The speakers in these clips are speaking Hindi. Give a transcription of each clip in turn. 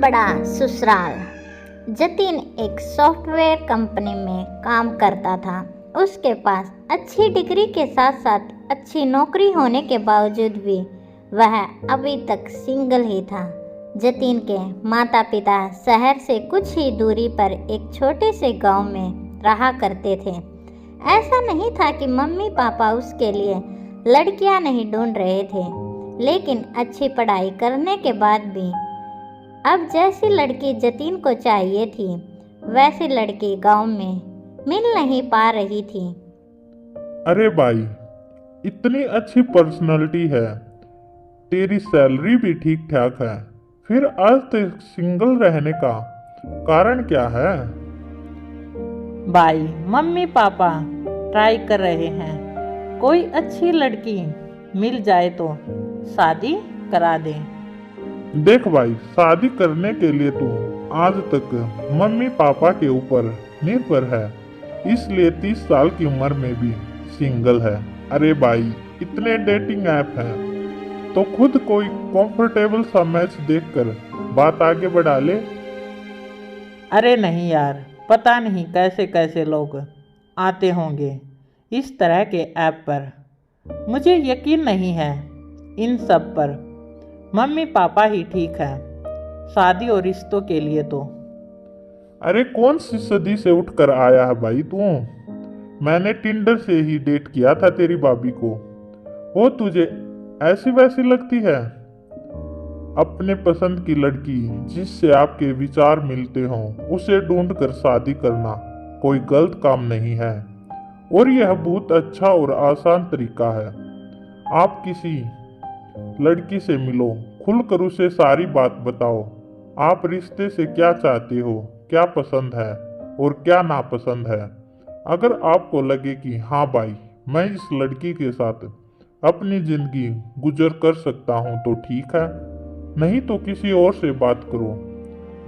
बड़ा ससुराल। जतिन एक सॉफ्टवेयर कंपनी में काम करता था। उसके पास अच्छी डिग्री के साथ साथ अच्छी नौकरी होने के बावजूद भी वह अभी तक सिंगल ही था। जतिन के माता पिता शहर से कुछ ही दूरी पर एक छोटे से गांव में रहा करते थे। ऐसा नहीं था कि मम्मी पापा उसके लिए लड़कियां नहीं ढूंढ रहे थे, लेकिन अच्छी पढ़ाई करने के बाद भी अब जैसी लड़की जतिन को चाहिए थी वैसी लड़की गांव में मिल नहीं पा रही थी। अरे भाई, इतनी अच्छी पर्सनालिटी है, तेरी सैलरी भी ठीक ठाक है, फिर आज तक सिंगल रहने का कारण क्या है? भाई, मम्मी पापा ट्राई कर रहे हैं, कोई अच्छी लड़की मिल जाए तो शादी करा दें। देख भाई, शादी करने के लिए तू आज तक मम्मी पापा के ऊपर निर्भर है, इसलिए 30 साल की उम्र में भी सिंगल है। अरे भाई, इतने डेटिंग ऐप हैं, तो खुद कोई कंफर्टेबल सा मैच देखकर बात आगे बढ़ा ले। अरे नहीं यार, पता नहीं कैसे कैसे लोग आते होंगे इस तरह के ऐप पर। मुझे यकीन नहीं है इन सब पर। मम्मी पापा ही ठीक है शादी और रिश्तों के लिए तो। अरे कौन सी सदी से उठकर आया है भाई तू? मैंने टिंडर से ही डेट किया था तेरी भाभी को। वो तुझे ऐसी वैसी लगती है? अपने पसंद की लड़की जिससे आपके विचार मिलते हों उसे ढूंढकर शादी करना कोई गलत काम नहीं है, और यह बहुत अच्छा और आसान तरीका है। आप किसी लड़की से मिलो, खुलकर उसे सारी बात बताओ। आप रिश्ते से क्या चाहते हो, क्या पसंद है और क्या नापसंद है। अगर आपको लगे कि हाँ भाई, मैं इस लड़की के साथ अपनी जिंदगी गुजर कर सकता हूँ तो ठीक है, नहीं तो किसी और से बात करो।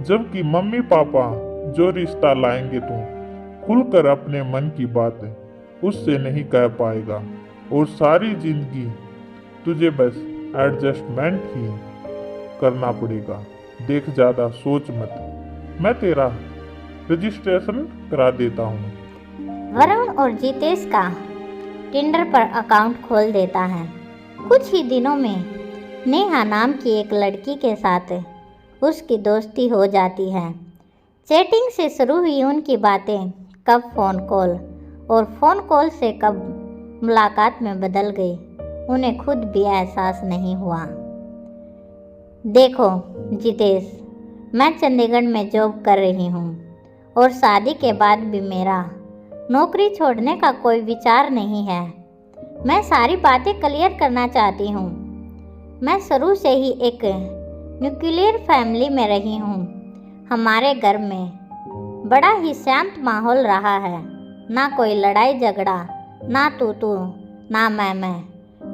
जबकि मम्मी पापा जो रिश्ता लाएंगे तो खुलकर अपने मन की बात उससे नहीं कह पाएगा, और सारी जिंदगी तुझे बस एडजस्टमेंट ही करना पड़ेगा। देख, ज्यादा सोच मत, मैं तेरा रजिस्ट्रेशन करा देता हूँ। वरुण और जितेश का टिंडर पर अकाउंट खोल देता है। कुछ ही दिनों में नेहा नाम की एक लड़की के साथ उसकी दोस्ती हो जाती है। चैटिंग से शुरू हुई उनकी बातें कब फ़ोन कॉल और फ़ोन कॉल से कब मुलाकात में बदल गई, उन्हें खुद भी एहसास नहीं हुआ। देखो जितेश, मैं चंडीगढ़ में जॉब कर रही हूँ और शादी के बाद भी मेरा नौकरी छोड़ने का कोई विचार नहीं है। मैं सारी बातें क्लियर करना चाहती हूँ। मैं शुरू से ही एक न्यूक्लियर फैमिली में रही हूँ। हमारे घर में बड़ा ही शांत माहौल रहा है, ना कोई लड़ाई झगड़ा, ना तू ना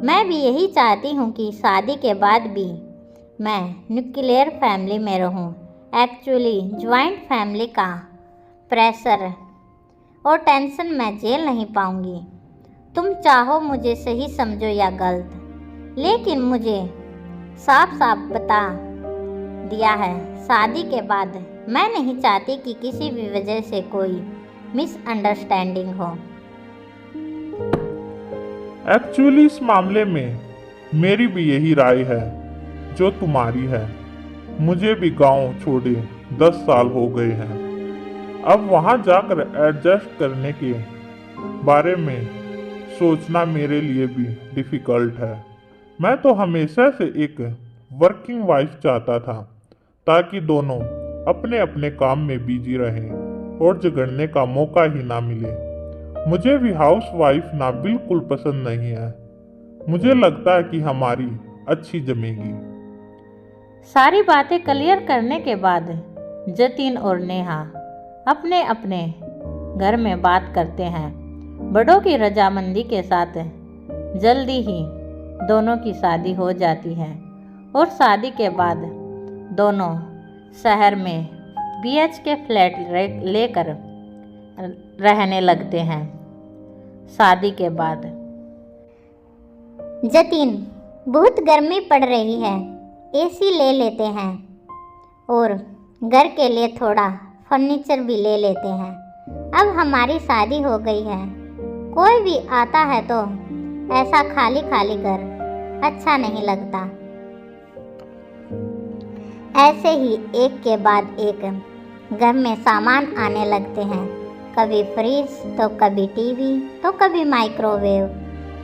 मैं भी यही चाहती हूँ कि शादी के बाद भी मैं न्यूक्लियर फैमिली में रहूँ। एक्चुअली ज्वाइंट फैमिली का प्रेशर और टेंशन मैं झेल नहीं पाऊँगी। तुम चाहो मुझे सही समझो या गलत, लेकिन मुझे साफ साफ बता दिया है, शादी के बाद मैं नहीं चाहती कि किसी भी वजह से कोई मिसअंडरस्टैंडिंग हो। एक्चुअली इस मामले में मेरी भी यही राय है जो तुम्हारी है। मुझे भी गांव छोड़े 10 साल हो गए हैं। अब वहां जाकर एडजस्ट करने के बारे में सोचना मेरे लिए भी डिफ़िकल्ट है। मैं तो हमेशा से एक वर्किंग वाइफ चाहता था, ताकि दोनों अपने अपने काम में बिजी रहें और झगड़ने का मौका ही ना मिले। मुझे भी हाउस वाइफ ना बिल्कुल पसंद नहीं है। मुझे लगता है कि हमारी अच्छी जमेगी। सारी बातें क्लियर करने के बाद जतिन और नेहा अपने अपने घर में बात करते हैं। बड़ों की रजामंदी के साथ जल्दी ही दोनों की शादी हो जाती है और शादी के बाद दोनों शहर में BHK फ्लैट लेकर रहने लगते हैं। शादी के बाद जतिन, बहुत गर्मी पड़ रही है, AC ले लेते हैं। और घर के लिए थोड़ा फर्नीचर भी ले लेते हैं। अब हमारी शादी हो गई है, कोई भी आता है तो ऐसा खाली खाली घर अच्छा नहीं लगता। ऐसे ही एक के बाद एक घर में सामान आने लगते हैं, कभी फ्रिज तो कभी टीवी तो कभी माइक्रोवेव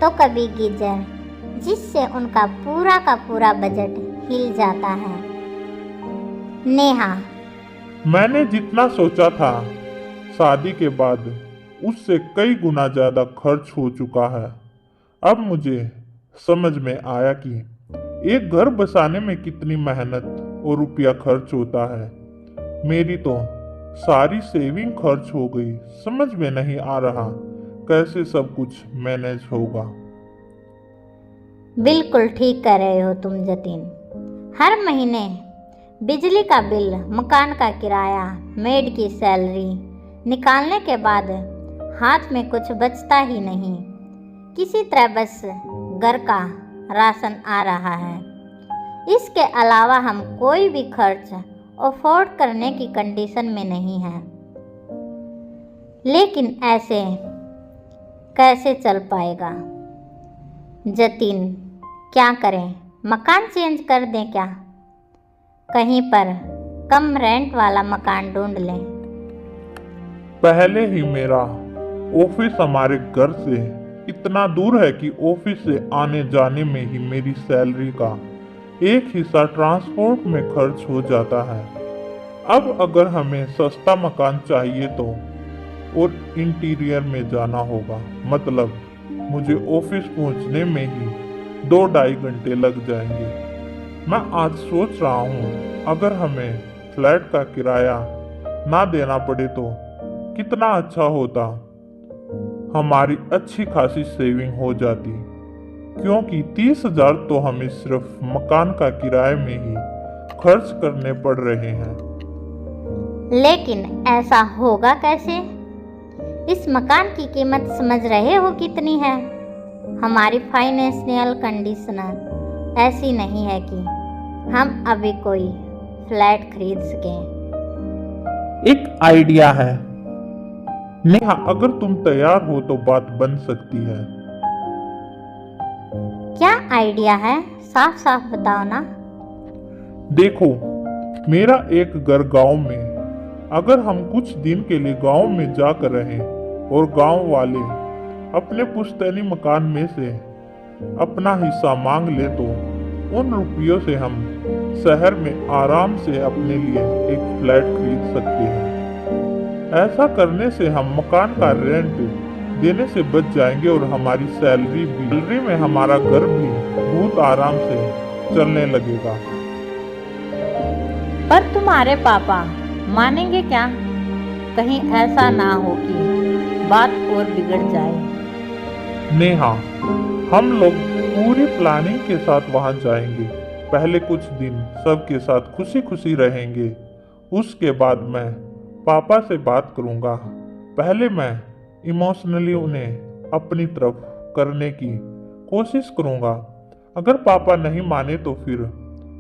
तो कभी गीजर, जिससे उनका पूरा का पूरा बजट हिल जाता है। नेहा: मैंने जितना सोचा था शादी के बाद उससे कई गुना ज़्यादा खर्च हो चुका है। अब मुझे समझ में आया कि एक घर बसाने में कितनी मेहनत और रुपया खर्च होता है। मेरी तो सारी सेविंग खर्च हो गई, समझ में नहीं आ रहा कैसे सब कुछ मैनेज होगा। बिल्कुल ठीक कह रहे हो तुम जतिन। हर महीने बिजली का बिल, मकान का किराया, मेड की सैलरी निकालने के बाद हाथ में कुछ बचता ही नहीं। किसी तरह बस घर का राशन आ रहा है। इसके अलावा हम कोई भी खर्च अफोर्ड करने की कंडीशन में नहीं हैं। लेकिन ऐसे कैसे चल पाएगा? जतिन, क्या करें? मकान चेंज कर दें क्या? कहीं पर कम रेंट वाला मकान ढूंढ लें। पहले ही मेरा ऑफिस हमारे घर से इतना दूर है कि ऑफिस से आने जाने में ही मेरी सैलरी का एक हिस्सा ट्रांसपोर्ट में खर्च हो जाता है। अब अगर हमें सस्ता मकान चाहिए तो और इंटीरियर में जाना होगा, मतलब मुझे ऑफिस पहुंचने में ही 2-2.5 घंटे लग जाएंगे। मैं आज सोच रहा हूँ अगर हमें फ्लैट का किराया ना देना पड़े तो कितना अच्छा होता। हमारी अच्छी खासी सेविंग हो जाती, क्योंकि 30,000 तो हमें सिर्फ मकान का किराए में ही खर्च करने पड़ रहे हैं। लेकिन ऐसा होगा कैसे? इस मकान की कीमत समझ रहे हो कितनी है? हमारी फाइनेंशियल कंडीशन ऐसी नहीं है कि हम अभी कोई फ्लैट खरीद सकें। एक आइडिया है नेहा, अगर तुम तैयार हो तो बात बन सकती है। क्या आइडिया है? साफ साफ बताओ ना। देखो, मेरा एक घर गांव में, अगर हम कुछ दिन के लिए गांव में जाकर रहें और गांव वाले अपने पुश्तैनी मकान में से अपना हिस्सा मांग ले तो उन रुपयों से हम शहर में आराम से अपने लिए एक फ्लैट खरीद सकते हैं। ऐसा करने से हम मकान का रेंट देने से बच जाएंगे और हमारी सैलरी में हमारा घर भी बहुत आराम से चलने लगेगा। पर तुम्हारे पापा मानेंगे क्या? कहीं ऐसा ना हो कि बात और बिगड़ जाए। नेहा, हम लोग पूरी प्लानिंग के साथ वहां जाएंगे। पहले कुछ दिन सबके साथ खुशी खुशी रहेंगे, उसके बाद मैं पापा से बात करूंगा। पहले मैं इमोशनली उन्हें अपनी तरफ करने की कोशिश करूंगा। अगर पापा नहीं माने तो फिर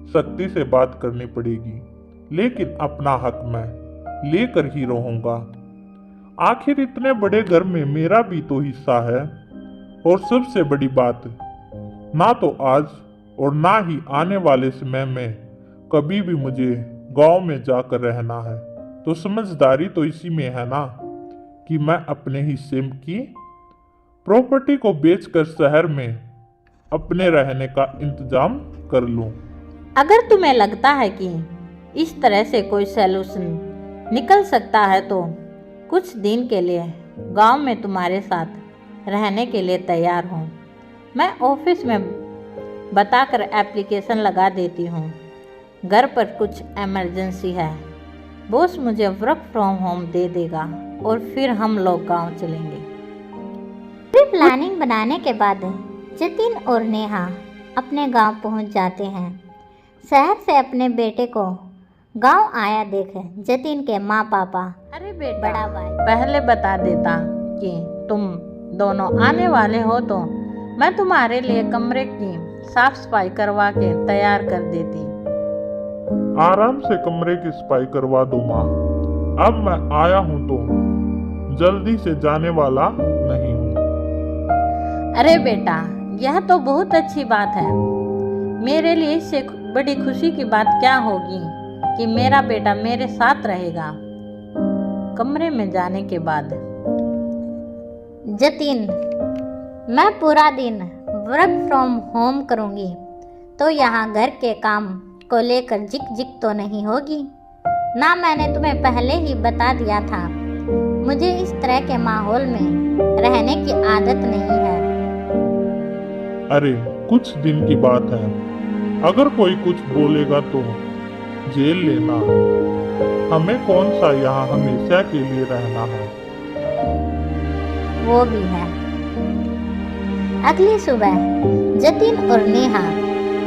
सख्ती से बात करनी पड़ेगी, लेकिन अपना हक मैं लेकर ही रहूंगा। आखिर इतने बड़े घर में मेरा भी तो हिस्सा है। और सबसे बड़ी बात, ना तो आज और ना ही आने वाले समय में कभी भी मुझे गांव में जाकर रहना है। तो समझदारी तो इसी में है ना कि मैं अपने हिस्से की प्रॉपर्टी को बेचकर शहर में अपने रहने का इंतजाम कर लूं। अगर तुम्हें लगता है कि इस तरह से कोई सलूशन निकल सकता है तो कुछ दिन के लिए गांव में तुम्हारे साथ रहने के लिए तैयार हूँ। मैं ऑफिस में बताकर एप्लीकेशन लगा देती हूँ। घर पर कुछ इमरजेंसी है, बॉस मुझे वर्क फ्रॉम होम दे देगा और फिर हम लोग गांव चलेंगे। पूरी प्लानिंग बनाने के बाद जतिन और नेहा अपने गांव पहुंच जाते हैं। शहर से अपने बेटे को गांव आया देख जतिन के माँ पापा, अरे बेटा, बड़ा भाई, पहले बता देता कि तुम दोनों आने वाले हो तो मैं तुम्हारे लिए कमरे की साफ सफाई करवा के तैयार कर देती। आराम से कमरे की सफाई करवा दो माँ। अब मैं आया हूँ तो जल्दी से जाने वाला नहीं हूँ। अरे बेटा, यह तो बहुत अच्छी बात है। मेरे लिए इससे बड़ी खुशी की बात क्या होगी कि मेरा बेटा मेरे साथ रहेगा। कमरे में जाने के बाद जतिन, मैं पूरा दिन वर्क फ्रॉम होम करूँगी तो यहाँ घर के काम को लेकर जिक जिक तो नहीं होगी ना। मैंने तुम्हें पहले ही बता दिया था, मुझे इस तरह के माहौल में रहने की आदत नहीं है। अरे कुछ दिन की बात है, अगर कोई कुछ बोलेगा तो जेल लेना। हमें कौन सा यहाँ हमेशा के लिए रहना है। वो भी है। अगली सुबह जतिन और नेहा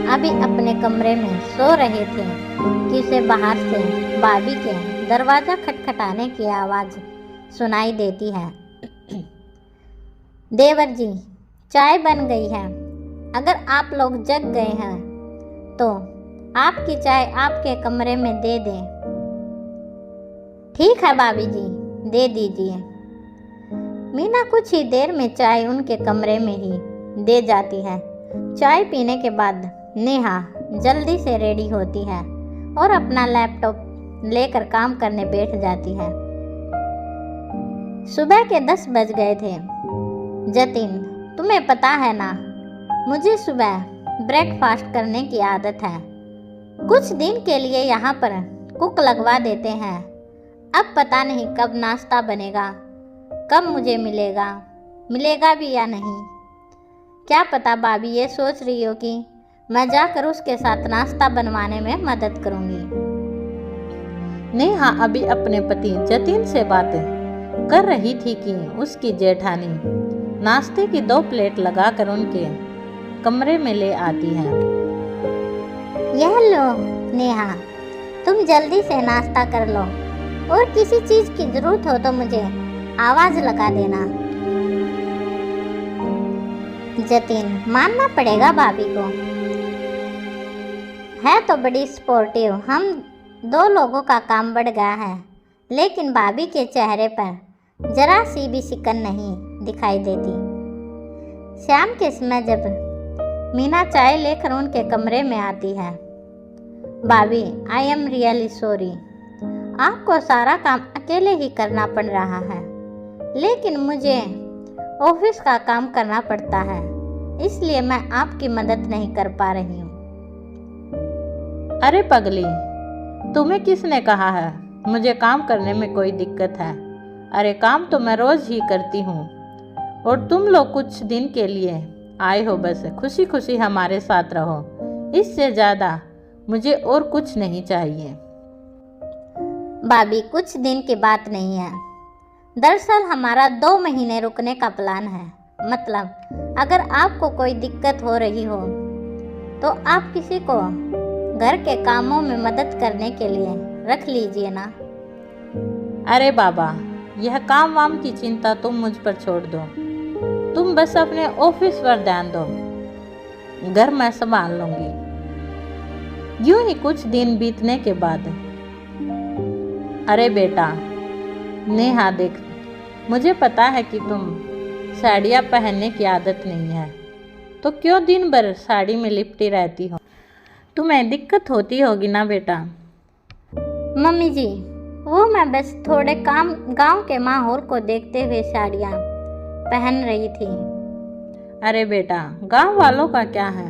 अभी अपने कमरे में सो रहे थे कि उसे बाहर से भाभी के दरवाज़ा खटखटाने की आवाज़ सुनाई देती है। देवर जी, चाय बन गई है। अगर आप लोग जग गए हैं तो आपकी चाय आपके कमरे में दे दें। ठीक है भाभी जी, दे दीजिए। मीना कुछ ही देर में चाय उनके कमरे में ही दे जाती है। चाय पीने के बाद नेहा जल्दी से रेडी होती है और अपना लैपटॉप लेकर काम करने बैठ जाती है। सुबह के 10 बज गए थे। जतिन, तुम्हें पता है ना, मुझे सुबह ब्रेकफास्ट करने की आदत है। कुछ दिन के लिए यहाँ पर कुक लगवा देते हैं। अब पता नहीं कब नाश्ता बनेगा, कब मुझे मिलेगा भी या नहीं। क्या पता भाभी ये सोच रही हो कि मैं जाकर उसके साथ नाश्ता बनवाने में मदद करूंगी। नेहा अभी अपने पति जतिन से बातें कर रही थी कि उसकी जेठानी नाश्ते की 2 प्लेट लगाकर उनके कमरे में ले आती है। यह लो नेहा, तुम जल्दी से नाश्ता कर लो और किसी चीज़ की ज़रूरत हो तो मुझे आवाज़ लगा देना। जतिन, मानना पड़ेगा भाभी को, है तो बड़ी स्पोर्टिव। हम 2 लोगों का काम बढ़ गया है, लेकिन भाभी के चेहरे पर जरा सी भी सिकन नहीं दिखाई देती। शाम के समय जब मीना चाय लेकर उनके कमरे में आती है, भाभी, आई एम रियली सॉरी, आपको सारा काम अकेले ही करना पड़ रहा है, लेकिन मुझे ऑफिस का काम करना पड़ता है, इसलिए मैं आपकी मदद नहीं कर पा रही हूँ। अरे पगली, तुम्हें किसने कहा है मुझे काम करने में कोई दिक्कत है? अरे काम तो मैं रोज ही करती हूँ और तुम लोग कुछ दिन के लिए आए हो, बस खुशी खुशी हमारे साथ रहो। इससे ज़्यादा मुझे और कुछ नहीं चाहिए। भाभी, कुछ दिन की बात नहीं है। दरअसल हमारा 2 महीने रुकने का प्लान है। मतलब अगर आपको कोई दिक्कत हो रही हो तो आप किसी को घर के कामों में मदद करने के लिए रख लीजिए ना। अरे बाबा, यह काम वाम की चिंता तुम मुझ पर छोड़ दो। तुम बस अपने ऑफिस पर ध्यान दो, घर मैं संभाल लूंगी। यूं ही कुछ दिन बीतने के बाद, अरे बेटा नेहा देख, मुझे पता है कि तुम साड़ियाँ पहनने की आदत नहीं है, तो क्यों दिन भर साड़ी में लिपटी रहती हो? तुम्हें दिक्कत होती होगी ना बेटा। मम्मी जी, वो मैं बस थोड़े काम गांव के माहौल को देखते हुए साड़ियाँ पहन रही थी। अरे बेटा, गांव वालों का क्या है?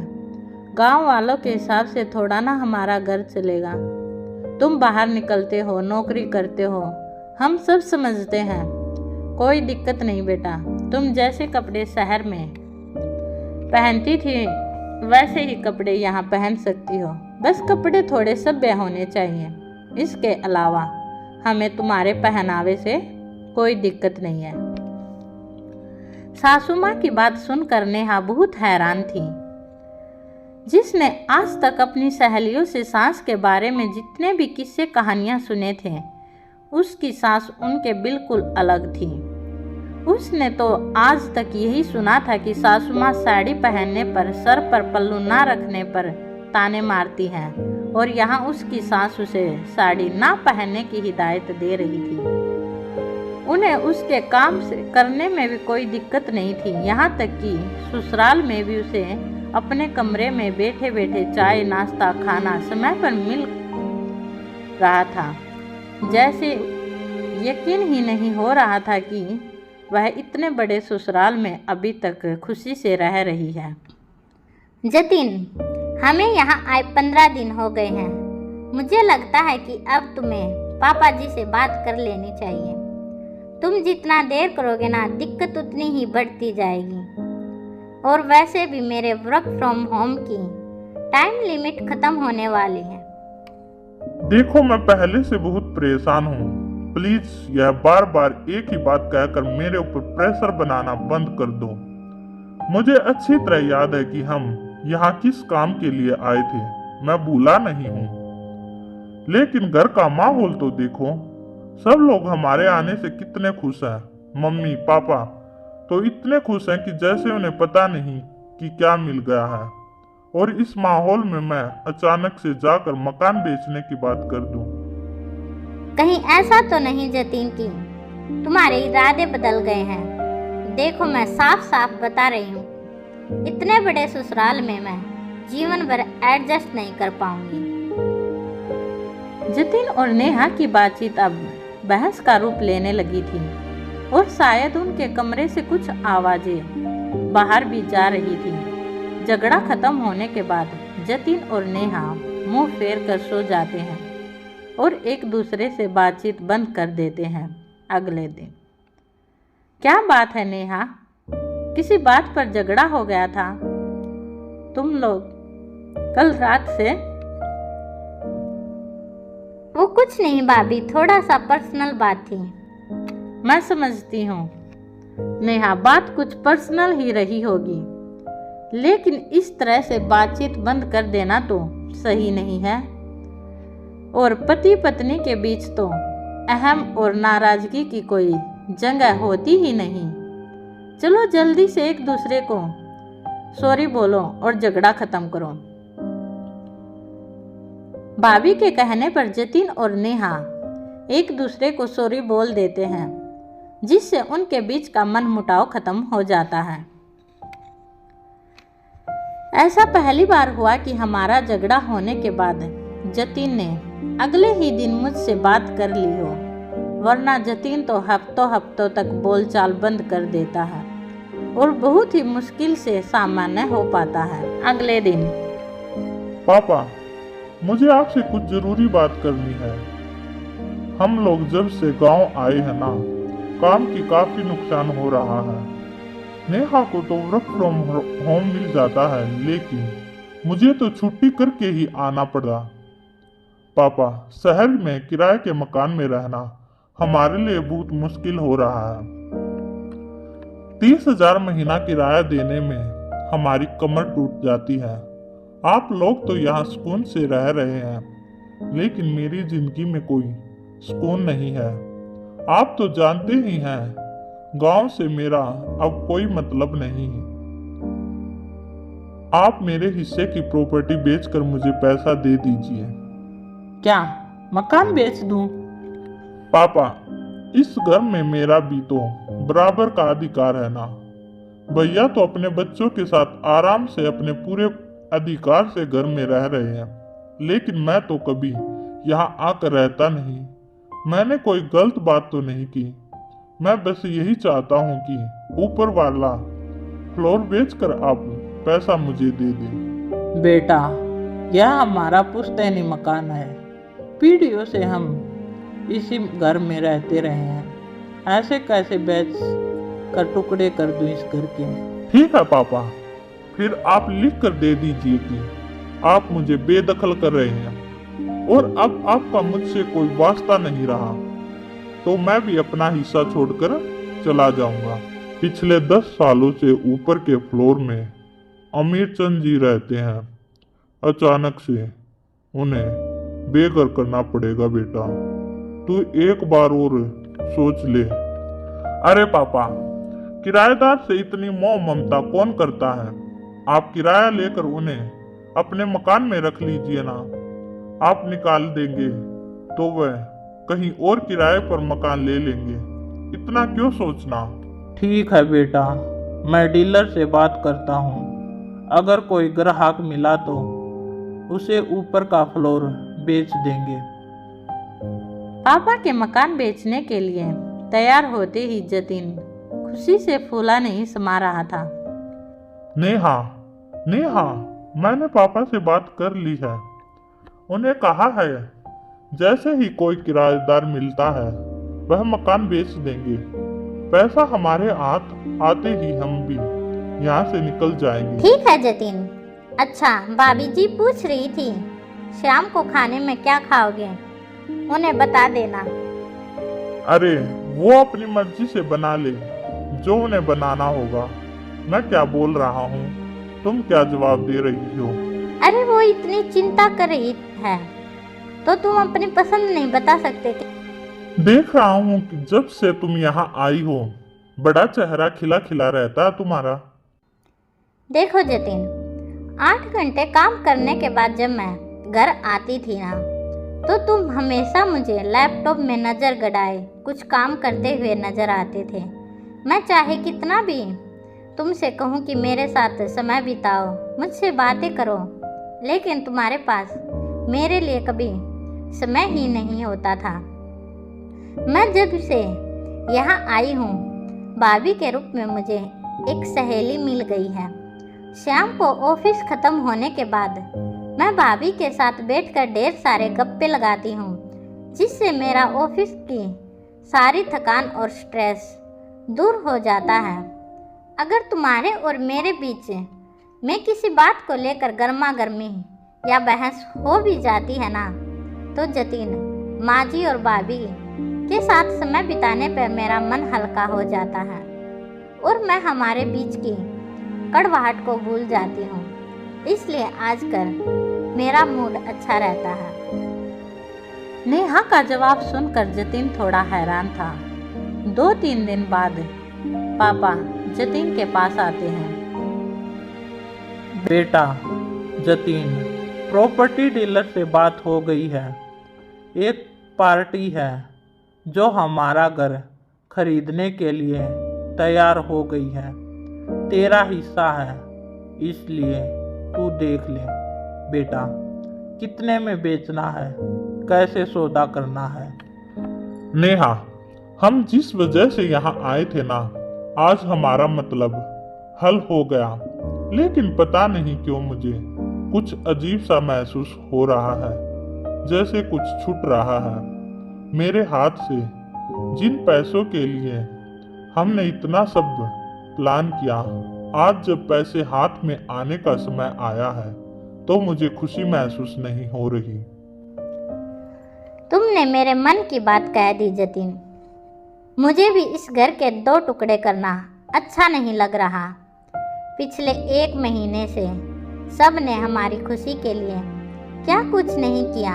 गांव वालों के हिसाब से थोड़ा ना हमारा घर चलेगा। तुम बाहर निकलते हो, नौकरी करते हो, हम सब समझते हैं, कोई दिक्कत नहीं बेटा। तुम जैसे कपड़े शहर में पहनती थी वैसे ही कपड़े यहाँ पहन सकती हो, बस कपड़े थोड़े सभ्य होने चाहिए। इसके अलावा हमें तुम्हारे पहनावे से कोई दिक्कत नहीं है। सासू माँ की बात सुनकर नेहा बहुत हैरान थी। जिसने आज तक अपनी सहेलियों से सास के बारे में जितने भी किस्से कहानियां सुने थे, उसकी सास उनके बिल्कुल अलग थी। उसने तो आज तक यही सुना था कि सासू माँ साड़ी पहनने पर, सर पर पल्लू ना रखने पर ताने मारती हैं और यहाँ उसकी सास उसे साड़ी ना पहनने की हिदायत दे रही थी। उन्हें उसके काम से करने में भी कोई दिक्कत नहीं थी, यहाँ तक कि ससुराल में भी उसे अपने कमरे में बैठे बैठे चाय नाश्ता खाना समय पर मिल रहा था। जैसे यकीन ही नहीं हो रहा था कि वह इतने बड़े ससुराल में अभी तक खुशी से रह रही है। जतिन, हमें यहाँ आए 15 दिन हो गए हैं। मुझे लगता है कि अब तुम्हें पापा जी से बात कर लेनी चाहिए। तुम जितना देर करोगे ना, दिक्कत उतनी ही बढ़ती जाएगी। और वैसे भी मेरे वर्क फ्रॉम होम की टाइम लिमिट खत्म होने वाली है। देखो, मैं पहले से बहुत परेशान हूँ। प्लीज यह बार बार एक ही बात कहकर मेरे ऊपर प्रेशर बनाना बंद कर दो। मुझे अच्छी तरह याद है कि हम यहाँ किस काम के लिए आए थे, मैं भूला नहीं हूँ। लेकिन घर का माहौल तो देखो, सब लोग हमारे आने से कितने खुश हैं। मम्मी पापा तो इतने खुश हैं कि जैसे उन्हें पता नहीं कि क्या मिल गया है। और इस माहौल में मैं अचानक से जाकर मकान बेचने की बात कर दूं। कहीं ऐसा तो नहीं जतीन कि तुम्हारे इरादे बदल गए हैं? देखो, मैं साफ साफ बता रही हूँ, इतने बड़े ससुराल में मैं जीवन भर एडजस्ट नहीं कर पाऊंगी। जतिन और नेहा की बातचीत अब बहस का रूप लेने लगी थी और शायद उनके कमरे से कुछ आवाजें बाहर भी जा रही थी। झगड़ा खत्म होने के बाद जतिन और नेहा मुंह फेर कर सो जाते हैं और एक दूसरे से बातचीत बंद कर देते हैं। अगले दिन, क्या बात है नेहा, किसी बात पर झगड़ा हो गया था तुम लोग कल रात से? वो कुछ नहीं भाभी, थोड़ा सा पर्सनल बात थी। मैं समझती हूँ नेहा, बात कुछ पर्सनल ही रही होगी, लेकिन इस तरह से बातचीत बंद कर देना तो सही नहीं है। और पति पत्नी के बीच तो अहम और नाराजगी की कोई जगह होती ही नहीं। चलो जल्दी से एक दूसरे को सॉरी बोलो और झगड़ा खत्म करो। भाभी के कहने पर जतिन और नेहा एक दूसरे को सॉरी बोल देते हैं, जिससे उनके बीच का मनमुटाव खत्म हो जाता है। ऐसा पहली बार हुआ कि हमारा झगड़ा होने के बाद जतिन ने अगले ही दिन मुझसे बात कर ली हो, वरना जतिन तो हफ्तों हफ्तों तक बोलचाल बंद कर देता है और बहुत ही मुश्किल से सामान्य हो पाता है। अगले दिन, पापा, मुझे आपसे कुछ जरूरी बात करनी है। हम लोग जब से गांव आए हैं ना, काम की काफी नुकसान हो रहा है। नेहा को तो वर्क फ्रॉम होम मिल जाता है, लेकिन मुझे तो छुट्टी करके ही आना पड़ा। पापा, शहर में किराए के मकान में रहना हमारे लिए बहुत मुश्किल हो रहा है। 30,000 महीना किराया देने में हमारी कमर टूट जाती है। आप लोग तो यहाँ सुकून से रह रहे हैं, लेकिन मेरी जिंदगी में कोई सुकून नहीं है। आप तो जानते ही हैं, गांव से मेरा अब कोई मतलब नहीं है। आप मेरे हिस्से की प्रॉपर्टी बेचकर मुझे पैसा दे दीजिए। क्या मकान बेच दूं? पापा, इस घर में मेरा भी तो बराबर का अधिकार है ना। भैया तो अपने बच्चों के साथ आराम से अपने पूरे अधिकार से घर में रह रहे हैं, लेकिन मैं तो कभी यहाँ आकर रहता नहीं। मैंने कोई गलत बात तो नहीं की। मैं बस यही चाहता हूँ कि ऊपर वाला फ्लोर बेचकर आप पैसा मुझे दे दें। बेटा, यह हमारा पुश्तैनी मकान है। पीढ़ियों से हम इसी घर में रहते रहे हैं। ऐसे कैसे बेच कर टुकड़े कर दूं इस घर के? ठीक है पापा, फिर आप लिख कर दे दीजिए कि आप मुझे बेदखल कर रहे हैं और अब आपका मुझसे कोई वास्ता नहीं रहा, तो मैं भी अपना हिस्सा छोड़कर चला जाऊंगा। पिछले 10 सालों से ऊपर के फ्लोर में अमीर चंद जी रहते हैं। अचानक से उन्हें बेघर करना पड़ेगा। बेटा, तू एक बार और सोच ले। अरे पापा, किराएदार से इतनी मोह ममता कौन करता है? आप किराया लेकर उन्हें अपने मकान में रख लीजिए ना। आप निकाल देंगे तो वह कहीं और किराए पर मकान ले लेंगे। इतना क्यों सोचना। ठीक है बेटा, मैं डीलर से बात करता हूँ। अगर कोई ग्राहक मिला तो उसे ऊपर का फ्लोर बेच देंगे। पापा के मकान बेचने के लिए तैयार होते ही जतिन खुशी से फूला नहीं समा रहा था। नेहा, नेहा, मैंने पापा से बात कर ली है। उन्हें कहा है जैसे ही कोई किराएदार मिलता है वह मकान बेच देंगे। पैसा हमारे हाथ आते ही हम भी यहाँ से निकल जाएंगे। ठीक है जतिन। अच्छा, भाभी जी पूछ रही थी शाम को खाने में क्या खाओगे, उन्हें बता देना। अरे वो अपनी मर्जी से बना ले जो उन्हें बनाना होगा। मैं क्या बोल रहा हूँ, तुम क्या जवाब दे रही हो। अरे वो इतनी चिंता कर रही है तो तुम अपनी पसंद नहीं बता सकते थे? देख रहा हूँ कि जब से तुम यहाँ आई हो बड़ा चेहरा खिला खिला रहता है तुम्हारा। देखो जतिन, 8 घंटे काम करने के बाद जब मैं घर आती थी ना, तो तुम हमेशा मुझे लैपटॉप में नज़र गड़ाए कुछ काम करते हुए नज़र आते थे। मैं चाहे कितना भी तुमसे कहूँ कि मेरे साथ समय बिताओ, मुझसे बातें करो, लेकिन तुम्हारे पास मेरे लिए कभी समय ही नहीं होता था। मैं जब से यहाँ आई हूँ, भाभी के रूप में मुझे एक सहेली मिल गई है। शाम को ऑफिस ख़त्म होने के बाद मैं भाभी के साथ बैठकर ढेर सारे गप्पे लगाती हूँ, जिससे मेरा ऑफिस की सारी थकान और स्ट्रेस दूर हो जाता है। अगर तुम्हारे और मेरे बीच में किसी बात को लेकर गर्मा गर्मी या बहस हो भी जाती है ना, तो जतिन, माँ जी और भाभी के साथ समय बिताने पर मेरा मन हल्का हो जाता है और मैं हमारे बीच की कड़वाहट को भूल जाती हूँ। इसलिए आजकल मेरा मूड अच्छा रहता है। नेहा का जवाब सुनकर जतिन थोड़ा हैरान था। 2-3 दिन बाद पापा जतिन के पास आते हैं। बेटा जतिन, प्रॉपर्टी डीलर से बात हो गई है। एक पार्टी है जो हमारा घर खरीदने के लिए तैयार हो गई है। तेरा हिस्सा है, इसलिए तू देख ले बेटा, कितने में बेचना है, कैसे सौदा करना है। नेहा, हम जिस वजह से यहाँ आए थे ना, आज हमारा मतलब हल हो गया। लेकिन पता नहीं क्यों मुझे कुछ अजीब सा महसूस हो रहा है, जैसे कुछ छूट रहा है मेरे हाथ से। जिन पैसों के लिए हमने इतना सब प्लान किया, आज जब पैसे हाथ में आने का समय आया है तो मुझे खुशी महसूस नहीं हो रही। तुमने मेरे मन की बात कह दी जतिन। मुझे भी इस घर के 2 टुकड़े करना अच्छा नहीं लग रहा। पिछले 1 महीने से सब ने हमारी खुशी के लिए क्या कुछ नहीं किया।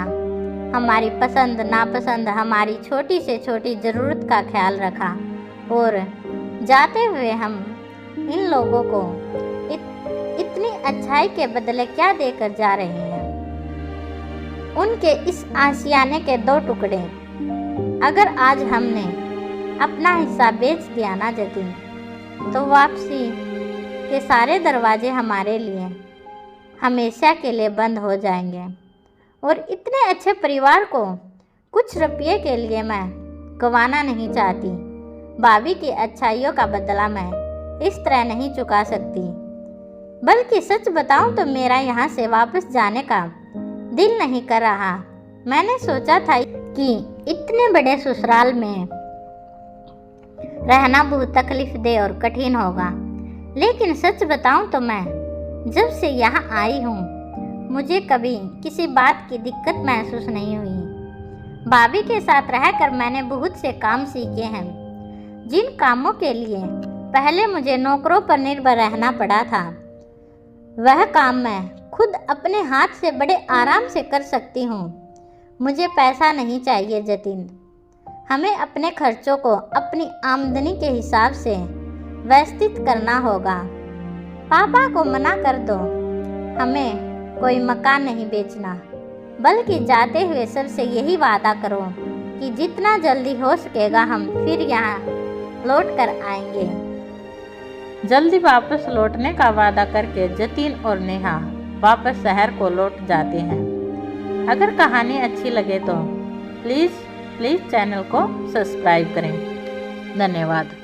हमारी पसंद नापसंद, हमारी छोटी से छोटी ज़रूरत का ख्याल रखा, और जाते हुए हम इन लोगों को इतनी अच्छाई के बदले क्या देकर जा रहे हैं। उनके इस आशियाने के 2 टुकड़े अगर आज हमने अपना हिस्सा बेच दिया ना जतिन, तो वापसी के सारे दरवाजे हमारे लिए हमेशा के लिए बंद हो जाएंगे। और इतने अच्छे परिवार को कुछ रुपये के लिए मैं गंवाना नहीं चाहती। भाभी की अच्छाइयों का बदला मैं इस तरह नहीं चुका सकती। बल्कि सच बताऊं तो मेरा यहाँ से वापस जाने का दिल नहीं कर रहा। मैंने सोचा था कि इतने बड़े ससुराल में रहना बहुत तकलीफ दे और कठिन होगा, लेकिन सच बताऊं तो मैं जब से यहाँ आई हूँ, मुझे कभी किसी बात की दिक्कत महसूस नहीं हुई। भाभी के साथ रहकर मैंने बहुत से काम सीखे हैं, जिन कामों के लिए पहले मुझे नौकरों पर निर्भर रहना पड़ा था, वह काम मैं खुद अपने हाथ से बड़े आराम से कर सकती हूँ। मुझे पैसा नहीं चाहिए जतिन। हमें अपने खर्चों को अपनी आमदनी के हिसाब से व्यवस्थित करना होगा। पापा को मना कर दो, हमें कोई मकान नहीं बेचना। बल्कि जाते हुए सबसे यही वादा करो कि जितना जल्दी हो सकेगा हम फिर यहाँ लौट कर आएंगे। जल्दी वापस लौटने का वादा करके जतीन और नेहा वापस शहर को लौट जाते हैं। अगर कहानी अच्छी लगे तो प्लीज़ चैनल को सब्सक्राइब करें। धन्यवाद।